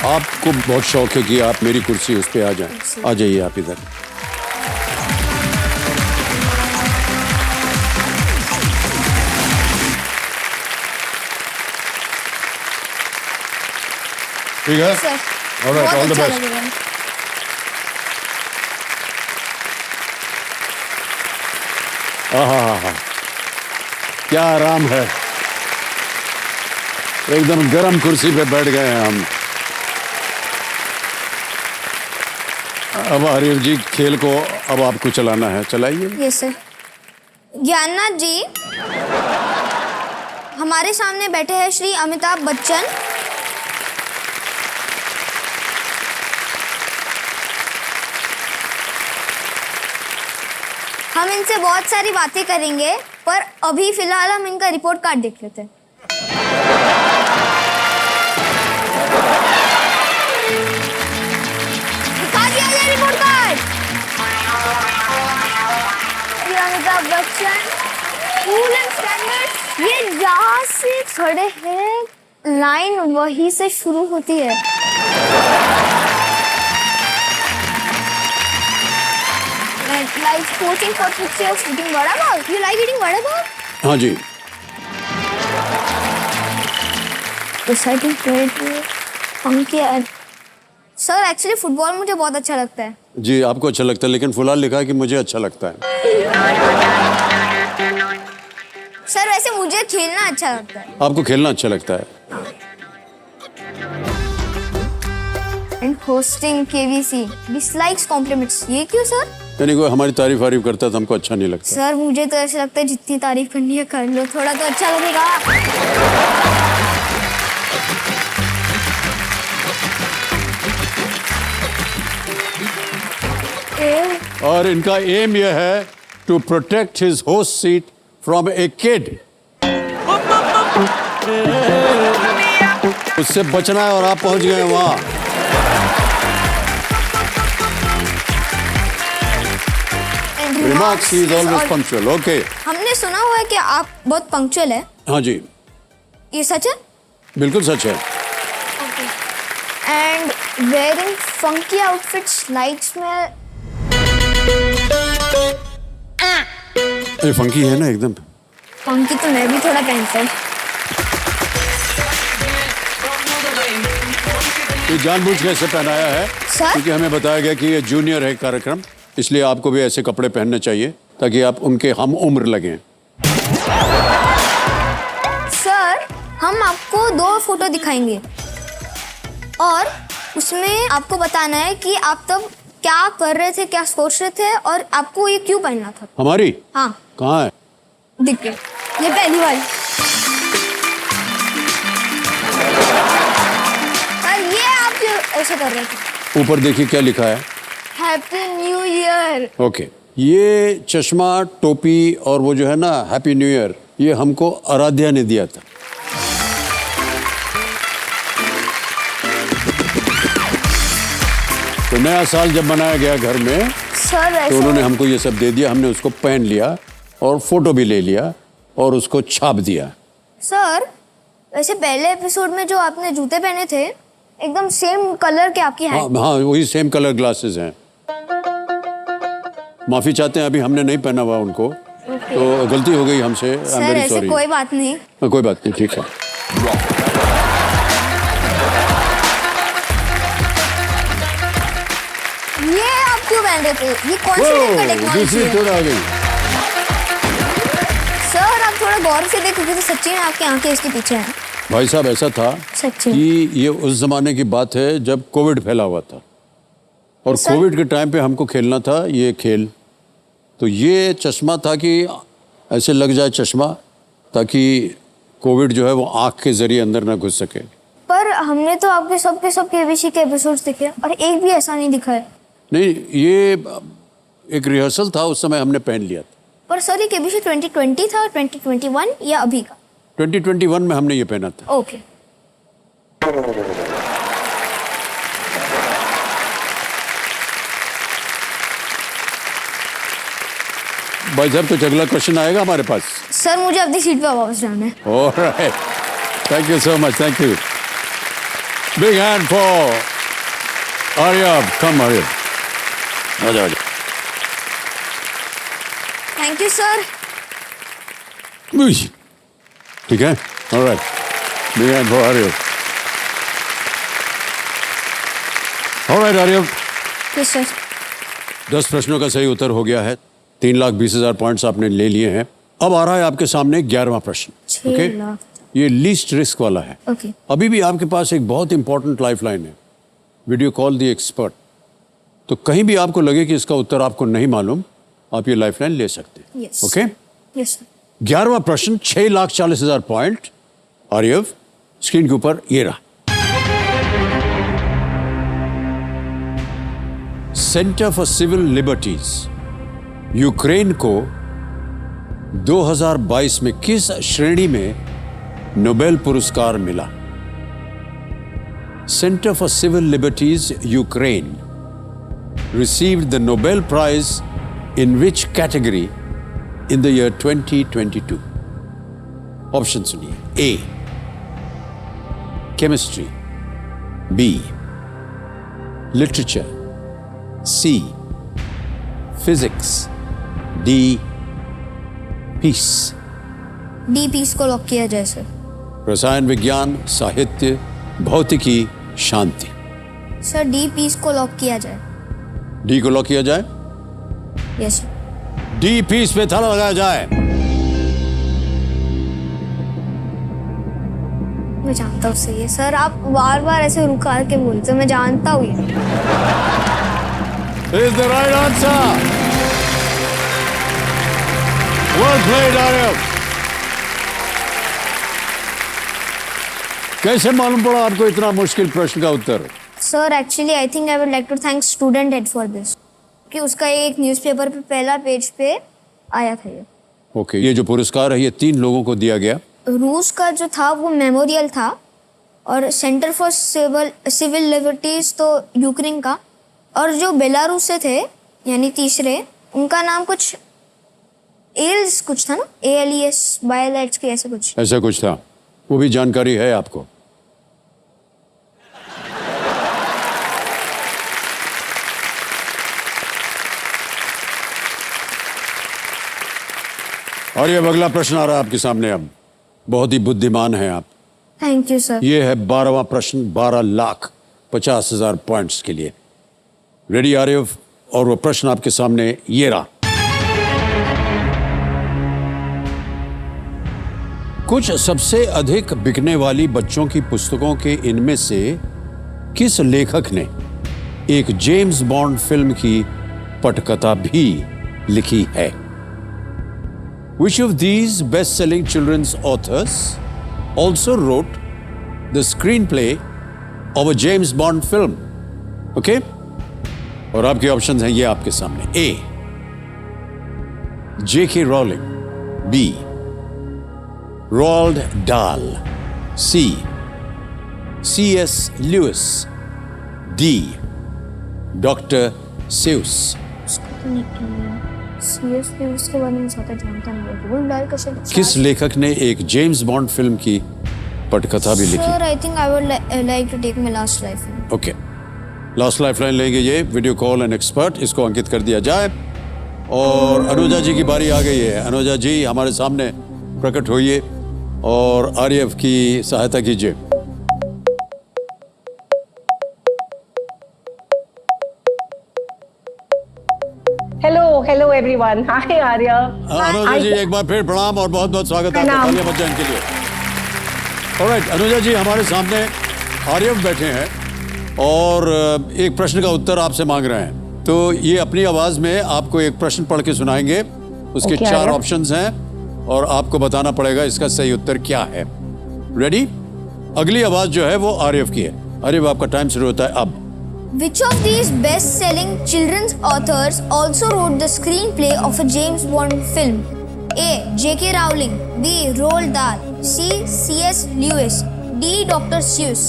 आपको बहुत शौक है कि आप मेरी कुर्सी उस पे आ जाएं। आ जाइए आप इधर। ठीक है? सर ऑलराइट, ऑल द अच्छा बेस्ट। लगेगा। आहा, क्या आराम है, एकदम गर्म कुर्सी पे बैठ गए हैं हम। अब आर्यव जी खेल को अब आपको चलाना है, चलाइए। Yes sir. ज्ञाननाथ जी, हमारे सामने बैठे हैं श्री अमिताभ बच्चन। हम इनसे बहुत सारी बातें करेंगे, पर अभी फिलहाल हम इनका रिपोर्ट कार्ड देख लेते हैं। दिखा दिया ये report card. Shri Amitabh Bachchan, school and standard. ये जहाँ से खड़े हैं लाइन वहीं से शुरू होती है। Like coaching for 6 years, eating vada pav. You like eating vada pav? हाँ जी। Reciting poetry, funky and sir actually football मुझे बहुत अच्छा लगता है। जी आपको अच्छा लगता है, लेकिन फिलहाल लिखा है कि मुझे अच्छा लगता है। सर वैसे मुझे खेलना अच्छा लगता है। आपको खेलना अच्छा लगता है। And hosting KBC dislikes compliments, ये क्यों सर? यानी कोई हमारी तारीफ वारीफ करता है तो हमको अच्छा नहीं लगता। सर मुझे तो ऐसा लगता है जितनी तारीफ करनी है कर लो, थोड़ा तो अच्छा लगेगा। और इनका एम यह है to protect his host seat from a kid. उससे बचना है और आप पहुंच गए वहां। Remarks, he is always punctual. Okay. हमने सुना हुआ है कि आप बहुत पंक्चुअल है। हाँ जी, ये सच है? बिल्कुल सच है। And wearing funky outfits lights में ये फंकी है ना एकदम। फंकी तो मैं भी थोड़ा पहनता हूँ। ये जानबूझ के ऐसे पहनाया है सर? क्योंकि हमें बताया गया कि ये जूनियर है कार्यक्रम, इसलिए आपको भी ऐसे कपड़े पहनने चाहिए ताकि आप उनके हम उम्र लगें। सर हम आपको 2 फोटो दिखाएंगे और उसमें आपको बताना है कि आप तब क्या कर रहे थे, क्या सोच रहे थे और आपको ये क्यों पहनना था। हमारी? हाँ कहाँ है? दिख गए, ये पहली वाली। सर ये आप क्यों ऐसे कर रहे थे? ऊपर देखिए क्या लिखा है। Happy new year. ओके, ये चश्मा, टोपी और वो जो है ना हैप्पी न्यू ईयर, ये हमको आराध्या ने दिया था। तो नया साल जब मनाया गया घर में सर तो उन्होंने हमको ये सब दे दिया, हमने उसको पहन लिया और फोटो भी ले लिया और उसको छाप दिया। सर वैसे पहले एपिसोड में जो आपने जूते पहने थे एकदम सेम कलर के आपकी हाँ हैट। हाँ, वही सेम कलर ग्लासेस हैं। माफी चाहते हैं, अभी हमने नहीं पहना हुआ उनको, तो गलती हो गई हमसे। आई एम सर वेरी ऐसे सॉरी। कोई बात नहीं। कोई बात नहीं, ठीक है। ये आप क्यों पहन रहे थे? ये कौन सी टाइप का टेक्नोलॉजी दूसरी है? टूर आ गई। सर आप थोड़ा गौर से देखोगे तो सच्ची में आपकी आंखें इसके पीछे हैं। भाई साहब ऐसा था सच्ची कि ये उस जमाने की बात है जब कोविड फैला हुआ था और सर? कोविड के टाइम पे हमको खेलना था ये खेल। तो ये चश्मा था कि ऐसे लग जाए चश्मा ताकि कोविड जो है वो आँख के जरिए अंदर ना घुस सके। पर हमने तो आपके सब केबीसी के एपिसोड्स देखे और एक भी ऐसा नहीं दिखा है। नहीं, ये एक रिहर्सल था, उस समय हमने पहन लिया था। पर सर ये केबीसी 2020 था और 2021 या अभी का? 2021 में हमने ये पहना था। ओके। भाई साहब कुछ अगला क्वेश्चन आएगा हमारे पास? सर मुझे अपनी सीट पे वापस जाना है। Alright, thank you so much, thank you. Big hand for Aaryav, come Aaryav, आ जाओ। Thank you sir. ठीक है, alright, big hand for Aaryav. Alright Aaryav, yes sir. 10 प्रश्नों का सही उत्तर हो गया है 3,20,000 पॉइंट्स आपने ले लिए हैं। अब आ रहा है आपके सामने 11वां प्रश्न। 6 लाख। ये लीस्ट रिस्क वाला है। ओके। अभी भी आपके पास एक बहुत इंपॉर्टेंट लाइफलाइन है, वीडियो कॉल द एक्सपर्ट। तो कहीं भी आपको लगे कि इसका उत्तर आपको नहीं मालूम, आप ये लाइफलाइन ले सकते हैं। यस। ओके। Yes sir. 11वां प्रश्न, 6,40,000 पॉइंट। आर्यव, स्क्रीन के ऊपर ये रहा। Centre for civil liberties Ukraine को 2022 में किस श्रेणी में नोबेल पुरस्कार मिला? Centre for civil liberties Ukraine received the Nobel Prize in which category in the year 2022? Option सुनिए। A. Chemistry. B. Literature. C. Physics. D. Peace. D peace को lock किया जाए सर। रसायन विज्ञान, साहित्य, भौतिकी, शांति। सर डी पीस को लॉक किया जाए। डी को लॉक किया जाए। Yes sir. डी पीस पे ताला लगाया जाए। मैं जानता हूँ सही है सर, आप बार बार ऐसे रुका के बोलते हो, मैं जानता हूँ ये। Is the right answer. Well played, Aryav. कैसे मालूम पड़ा आपको इतना मुश्किल प्रश्न का उत्तर? Sir actually I think I would like to thank student head for this, कि उसका एक न्यूज़पेपर पे पहला पेज पे आया था ये। ओके, ये जो पुरस्कार है ये 3 लोगों को दिया गया। रूस का जो था वो मेमोरियल था, और सेंटर फॉर सिविल लिबर्टीज तो यूक्रेन का, और जो बेलारूस से थे यानी तीसरे, उनका नाम कुछ एल्स कुछ था ना, ALES बायोलाइट्स के ऐसे कुछ। ऐसा कुछ था, वो भी जानकारी है आपको? और ये अगला प्रश्न आ रहा है आपके सामने। अब बहुत ही बुद्धिमान हैं आप। Thank you sir. ये है 12वां प्रश्न, 12,50,000 पॉइंट्स के लिए। रेडी आर्यव? और वो प्रश्न आपके सामने ये रहा। कुछ सबसे अधिक बिकने वाली बच्चों की पुस्तकों के इनमें से किस लेखक ने एक जेम्स बॉन्ड फिल्म की पटकथा भी लिखी है? Which of these best-selling children's authors also wrote the screenplay of a James Bond film? Okay? और आपके ऑप्शन हैं ये आपके सामने। A. J.K. Rowling. B. Roald Dahl. C. C.S. Lewis. D. Dr. Seuss. Seriously उसके बारे में ज़्यादा जानता नहीं है। रोल्ड डाल का शायद किस लेखक ने एक जेम्स बॉन्ड फिल्म की पटकथा भी लिखी? Sir I think I would like to take my last life. Okay, last lifeline लेंगे ये वीडियो कॉल एंड एक्सपर्ट, इसको अंकित कर दिया जाए। और अनुजा जी की बारी आ गई है। अनुजा जी हमारे सामने प्रकट होइए और आर्यव की सहायता कीजिए। Hello everyone. Hi Aarya. Anuja ji एक बार फिर प्रणाम और बहुत बहुत स्वागत है आपका तालियां बजाने के लिए। ऑलराइट अनुजा जी, हमारे सामने आर्यव बैठे हैं और एक प्रश्न का उत्तर आपसे मांग रहे हैं। तो ये अपनी आवाज में आपको एक प्रश्न पढ़ के सुनाएंगे। उसके 4 ऑप्शंस हैं और आपको बताना पड़ेगा इसका सही उत्तर क्या है। रेडी? अगली आवाज जो है वो आर्यव की है। आर्यव, आपका टाइम शुरू होता है अब। Which of these best-selling children's authors also wrote the screenplay of a James Bond film? A. J.K. Rowling. B. Roald Dahl. C. C.S. Lewis. D. Dr. Seuss.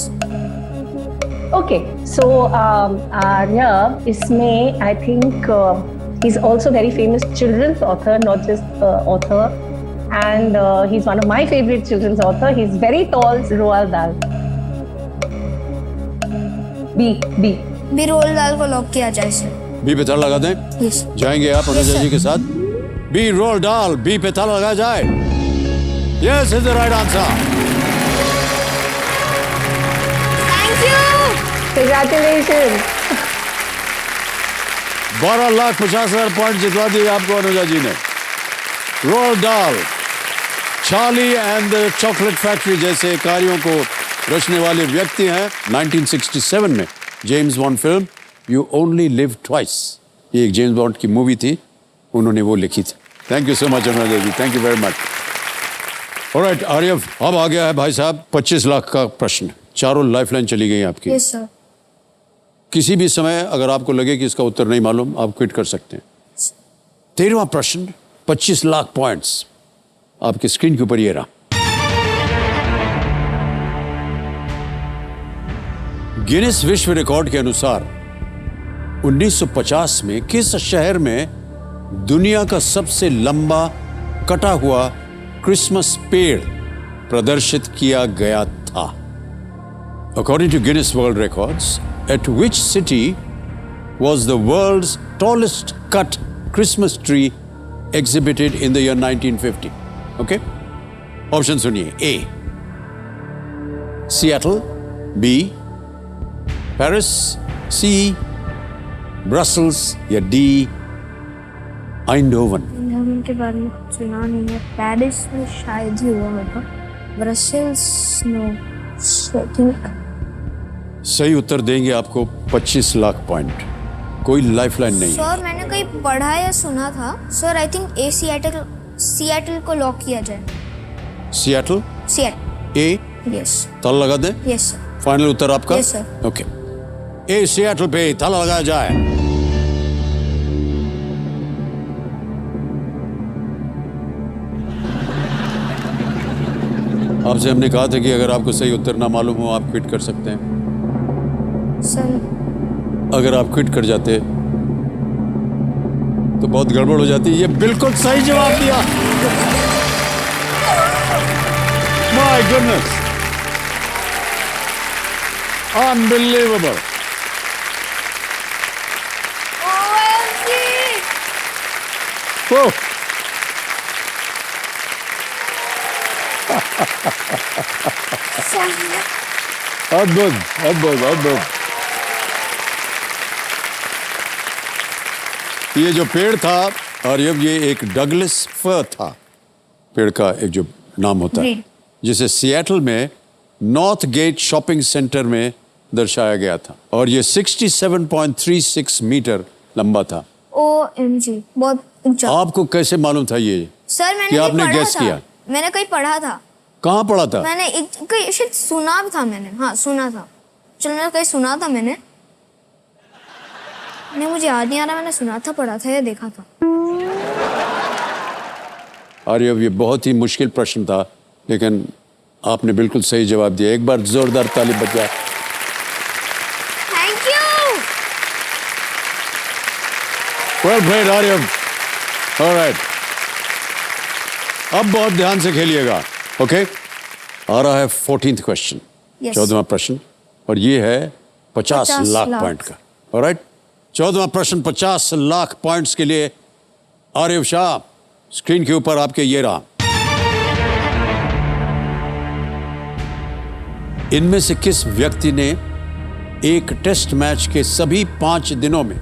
Okay, so Arya, इसमें I think he's also very famous children's author, not just author, and he's one of my favorite children's author. He's very tall, Roald Dahl. B. B Roald Dahl को lock किया जाए sir. B पे ताला लगा दें? Yes. जाएंगे आप अनुजा जी के साथ? बी रोल्ड डाल, बी पे ताला लगाया जाए। Yes is the right answer. Thank you. Congratulations. 12,50,000 point जितवा दिए आपको अनुजा जी ने। Roald Dahl, Charlie and the chocolate factory जैसे कार्यों को रचने वाले व्यक्ति हैं। 1967 में James Bond film you only live twice, ये एक जेम्स बॉन्ड की मूवी थी, उन्होंने वो लिखी थी। Thank you so much Anuja ji, thank you very much. Alright Aaryav, अब आ गया है भाई साहब 25 लाख का प्रश्न। चारों लाइफलाइन चली गई आपकी। Yes sir. किसी भी समय अगर आपको लगे कि इसका उत्तर नहीं मालूम, आप क्विट कर सकते हैं। 13वां प्रश्न, 25 लाख पॉइंट्स आपकी स्क्रीन के ऊपर ये रहा। गिनीज विश्व रिकॉर्ड के अनुसार 1950 में किस शहर में दुनिया का सबसे लंबा कटा हुआ क्रिसमस पेड़ प्रदर्शित किया गया था? According to Guinness World Records, at which city was the world's tallest cut Christmas tree exhibited in the year 1950? Okay? Option सुनिए। A. Seattle. B. Paris. C. Brussels. या D. Eindhoven. के बारे में कुछ सुना नहीं है। पेरिस में शायद ही हुआ होगा। Brussels no, I think. सही उत्तर देंगे आपको 25 लाख पॉइंट। कोई लाइफलाइन नहीं है। सर मैंने कहीं पढ़ा या सुना था sir, I think A Seattle को लॉक किया जाए। सिएटल। सिएटल। ए। यस। ताला लगा दें? Yes sir. फाइनल उत्तर आपका? Yes sir. ओके, ए सिएटल पे ताला लगाया जाए। आपसे हमने कहा था कि अगर आपको सही उत्तर ना मालूम हो आप क्विट कर सकते हैं। सर अगर आप क्विट कर जाते तो बहुत गड़बड़ हो जाती। ये बिल्कुल सही जवाब दिया। My goodness, unbelievable. ओह, अद्भुत अद्भुत अद्भुत। ये जो पेड़ था और ये एक डगलस फर था, पेड़ का एक जो नाम होता है, जिसे सिएटल में नॉर्थ गेट शॉपिंग सेंटर में दर्शाया गया था और ये 67.36 मीटर लंबा था। OMG, बहुत ऊंचा। आपको कैसे मालूम था ये? सर मैंने कि कहीं आपने पढ़ा गेस था। किया? मैंने कहीं पढ़ा था। कहाँ पढ़ा था? मैंने कहीं शायद सुना था मैंने। हाँ सुना था। चलो मैंने कहीं सुना था मैंने मुझे याद नहीं आ रहा, मैंने सुना था, पढ़ा था या देखा था। अरे अब ये बहुत ही मुश्किल प्रश्न था, लेकिन आपने बिल्कुल सही जवाब दिया। एक बार जोरदार ताली बजाए। Thank you. Well played Aaryav. Alright, अब बहुत ध्यान से खेलिएगा। ओके, आ रहा है 14th क्वेश्चन, 14वां प्रश्न, और ये है 50 लाख पॉइंट का। ऑलराइट, 14वां प्रश्न 50 लाख पॉइंट्स के लिए आरिफ शाह, स्क्रीन के ऊपर आपके ये रहा। इनमें से किस व्यक्ति ने एक टेस्ट मैच के सभी 5 दिनों में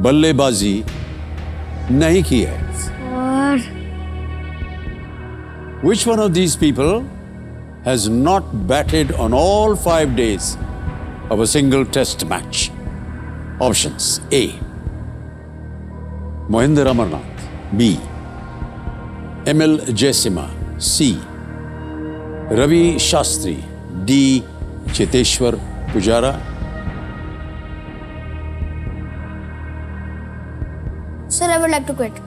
बल्लेबाजी नहीं की है? Which one of these people has not batted on all 5 days of a single test match? Options: A. Mohinder Amarnath. B. ML Jayasinghe. C. Ravi Shastri. D. Cheteshwar Pujara. Sir, I would like to quit.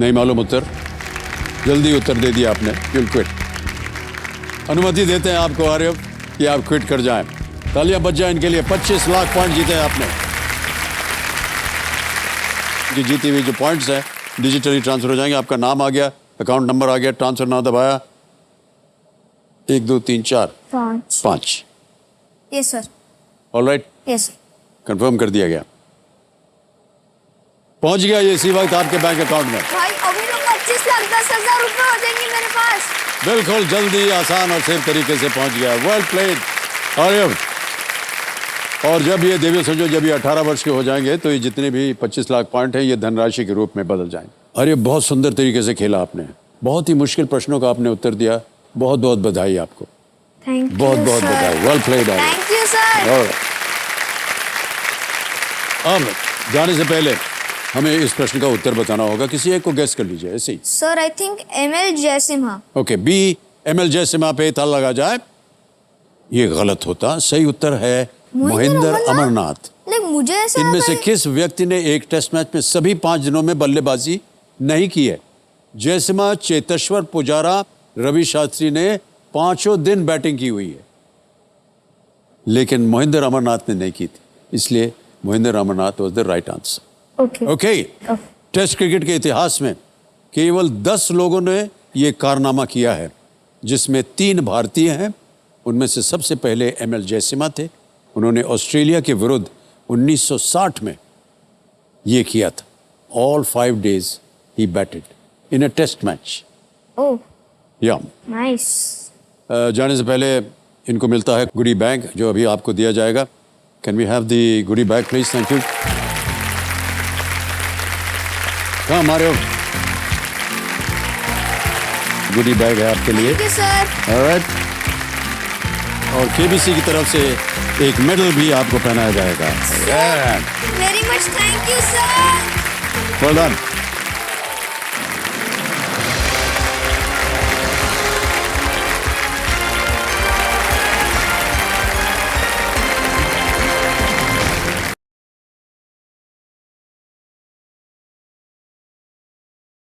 नहीं मालूम उत्तर? जल्दी उत्तर दे दिया आपने। You'll quit. अनुमति देते हैं आपको आर्यव कि आप क्विट कर जाएं। तालियां बज जाएं इनके लिए। 25 लाख पॉइंट जीते हैं आपने। कि जीती हुई जो पॉइंट्स हैं डिजिटली ट्रांसफर हो जाएंगे। आपका नाम आ गया, अकाउंट नंबर आ गया, ट्रांसफर ना दबाया। 1 2 3 4 5। Yes sir. Alright, yes sir. Confirm कर दिया गया। पहुंच गया ये इसी वक्त आपके बैंक अकाउंट में। भाई अभी तो 25 लाख 10,000 रुपए हो जाएंगे मेरे पास। बिल्कुल जल्दी, आसान और सेफ तरीके से पहुंच गया। Well played Aaryav. और जब ये देवी समझो, जब ये 18 वर्ष के हो जाएंगे तो ये जितने भी 25 लाख पॉइंट हैं ये धनराशि के रूप में बदल जाएंगे। और ये बहुत सुंदर तरीके से खेला आपने, बहुत ही मुश्किल प्रश्नों का आपने उत्तर दिया। बहुत बहुत बधाई आपको, थैंक यू बहुत बहुत बधाई। Well played. Thank you sir. अब जाने से पहले हमें इस प्रश्न का उत्तर बताना होगा, किसी एक को गेस कर लीजिए ऐसे ही। Sir I think ML Jaisimha. Okay, B ML Jaisimha पे ताला लगा जाए। ये गलत होता, सही उत्तर है मोहिंदर अमरनाथ। लाइक मुझे ऐसा इनमें लगा से किस व्यक्ति ने एक टेस्ट मैच में सभी 5 दिनों में बल्लेबाजी नहीं की है? जयसिम्हा, चेतेश्वर पुजारा, रवि शास्त्री ने 5 दिन बैटिंग की हुई है, लेकिन मोहिंदर अमरनाथ ने नहीं की थी, इसलिए Mohinder Amarnath was the right answer. Okay okay, test cricket के इतिहास में केवल 10 लोगों ने ये कारनामा किया है, जिसमें 3 भारतीय हैं। उनमें से सबसे पहले ML जयसिम्हा थे। उन्होंने ऑस्ट्रेलिया के विरुद्ध 1960 में ये किया था। ऑल 5 days ही batted in a test match. Oh yeah nice. जाने से पहले इनको मिलता है गुडी बैग, जो अभी आपको दिया जाएगा। Can we have the goody bag please? Thank you. कहाँ मारे हो? गुडी बैग है आपके लिए। Thank you sir. ऑलराइट, और KBC की तरफ से एक मेडल भी आपको पहनाया जाएगा। Very much thank you sir. Well done.